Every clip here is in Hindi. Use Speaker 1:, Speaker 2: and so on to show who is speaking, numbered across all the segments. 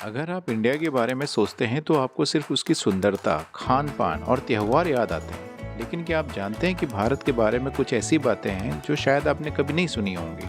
Speaker 1: अगर आप इंडिया के बारे में सोचते हैं तो आपको सिर्फ उसकी सुंदरता, खान पान और त्योहार याद आते हैं। लेकिन क्या आप जानते हैं कि भारत के बारे में कुछ ऐसी बातें हैं जो शायद आपने कभी नहीं सुनी होंगी।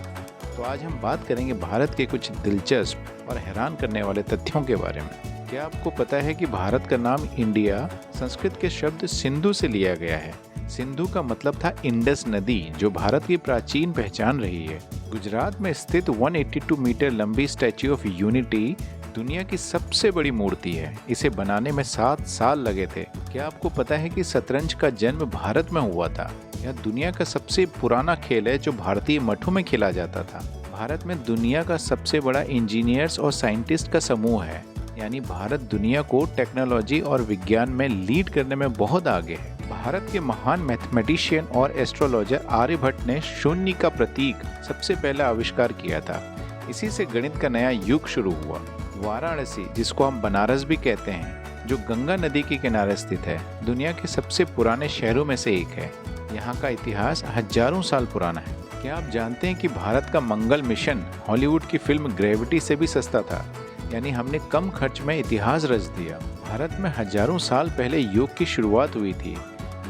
Speaker 1: तो आज हम बात करेंगे भारत के कुछ दिलचस्प और हैरान करने वाले तथ्यों के बारे में। क्या आपको पता है कि भारत का नाम इंडिया संस्कृत के शब्द सिंधु से लिया गया है। सिंधु का मतलब था इंडस नदी, जो भारत की प्राचीन पहचान रही है। गुजरात में स्थित 182 मीटर लंबी स्टैच्यू ऑफ यूनिटी दुनिया की सबसे बड़ी मूर्ति है। इसे बनाने में 7 साल लगे थे। क्या आपको पता है कि शतरंज का जन्म भारत में हुआ था? यह दुनिया का सबसे पुराना खेल है जो भारतीय मठों में खेला जाता था। भारत में दुनिया का सबसे बड़ा इंजीनियर्स और साइंटिस्ट का समूह है, यानी भारत दुनिया को टेक्नोलॉजी और विज्ञान में लीड करने में बहुत आगे है। भारत के महान मैथमेटिशियन और एस्ट्रोलॉजर आर्यभट्ट ने शून्य का प्रतीक सबसे पहले आविष्कार किया था। इसी से गणित का नया युग शुरू हुआ। वाराणसी, जिसको हम बनारस भी कहते हैं, जो गंगा नदी के किनारे स्थित है, दुनिया के सबसे पुराने शहरों में से एक है। यहाँ का इतिहास हजारों साल पुराना है। क्या आप जानते हैं कि भारत का मंगल मिशन हॉलीवुड की फिल्म ग्रेविटी से भी सस्ता था? यानी हमने कम खर्च में इतिहास रच दिया। भारत में हजारों साल पहले योग की शुरुआत हुई थी।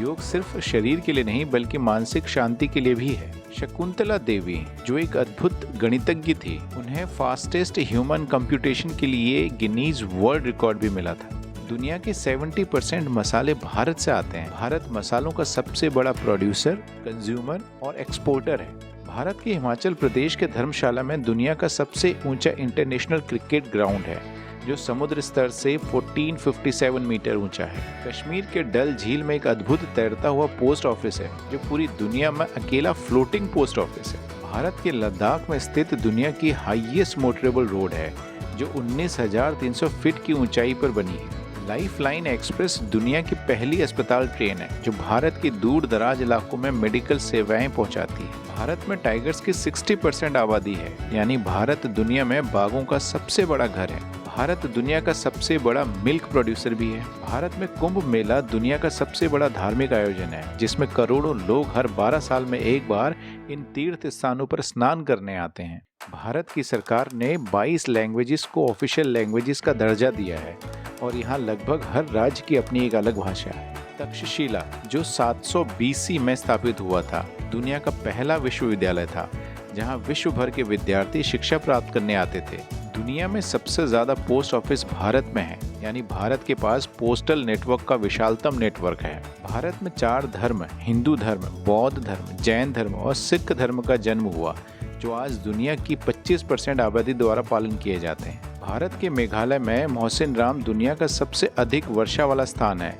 Speaker 1: योग सिर्फ शरीर के लिए नहीं बल्कि मानसिक शांति के लिए भी है। शकुंतला देवी, जो एक अद्भुत गणितज्ञ थी, उन्हें फास्टेस्ट ह्यूमन कंप्यूटेशन के लिए गिनीज वर्ल्ड रिकॉर्ड भी मिला था। दुनिया के 70% मसाले भारत से आते हैं। भारत मसालों का सबसे बड़ा प्रोड्यूसर, कंज्यूमर और एक्सपोर्टर है। भारत के हिमाचल प्रदेश के धर्मशाला में दुनिया का सबसे ऊंचा इंटरनेशनल क्रिकेट ग्राउंड है, जो समुद्र स्तर से 1457 मीटर ऊंचा है। कश्मीर के डल झील में एक अद्भुत तैरता हुआ पोस्ट ऑफिस है, जो पूरी दुनिया में अकेला फ्लोटिंग पोस्ट ऑफिस है। भारत के लद्दाख में स्थित दुनिया की हाईएस्ट मोटरेबल रोड है, जो 19,300 फीट की ऊंचाई पर बनी है। लाइफ लाइन एक्सप्रेस दुनिया की पहली अस्पताल ट्रेन है, जो भारत के दूर दराज इलाकों में मेडिकल सेवाएं पहुंचाती है। भारत में टाइगर्स की 60% आबादी है, यानी भारत दुनिया में बाघों का सबसे बड़ा घर है। भारत दुनिया का सबसे बड़ा मिल्क प्रोड्यूसर भी है। भारत में कुंभ मेला दुनिया का सबसे बड़ा धार्मिक आयोजन है, जिसमें करोड़ों लोग हर 12 साल में एक बार इन तीर्थ स्थानों पर स्नान करने आते हैं। भारत की सरकार ने 22 लैंग्वेजेस को ऑफिशियल लैंग्वेजेस का दर्जा दिया है और यहाँ लगभग हर राज्य की अपनी एक अलग भाषा है। तक्षशिला, जो 700 BC में स्थापित हुआ था, दुनिया का पहला विश्वविद्यालय था, जहाँ विश्व भर के विद्यार्थी शिक्षा प्राप्त करने आते थे। दुनिया में सबसे ज्यादा पोस्ट ऑफिस भारत में है, यानी भारत के पास पोस्टल नेटवर्क का विशालतम नेटवर्क है। भारत में 4 धर्म, हिंदू धर्म, बौद्ध धर्म, जैन धर्म और सिख धर्म का जन्म हुआ, जो आज दुनिया की 25% आबादी द्वारा पालन किए जाते हैं। भारत के मेघालय में मौसिन राम दुनिया का सबसे अधिक वर्षा वाला स्थान है।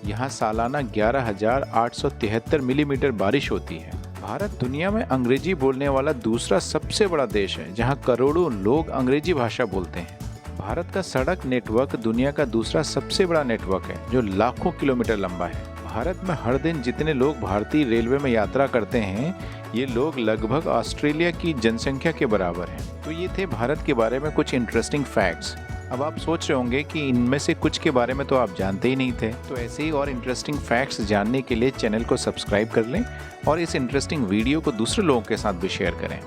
Speaker 1: यहाँ सालाना 11,873 मिलीमीटर बारिश होती है। भारत दुनिया में अंग्रेजी बोलने वाला दूसरा सबसे बड़ा देश है, जहाँ करोड़ों लोग अंग्रेजी भाषा बोलते हैं। भारत का सड़क नेटवर्क दुनिया का दूसरा सबसे बड़ा नेटवर्क है, जो लाखों किलोमीटर लंबा है। भारत में हर दिन जितने लोग भारतीय रेलवे में यात्रा करते हैं, ये लोग लगभग ऑस्ट्रेलिया की जनसंख्या के बराबर हैं। तो ये थे भारत के बारे में कुछ इंटरेस्टिंग फैक्ट्स। अब आप सोच रहे होंगे कि इनमें से कुछ के बारे में तो आप जानते ही नहीं थे। तो ऐसे ही और इंटरेस्टिंग फैक्ट्स जानने के लिए चैनल को सब्सक्राइब कर लें और इस इंटरेस्टिंग वीडियो को दूसरे लोगों के साथ भी शेयर करें।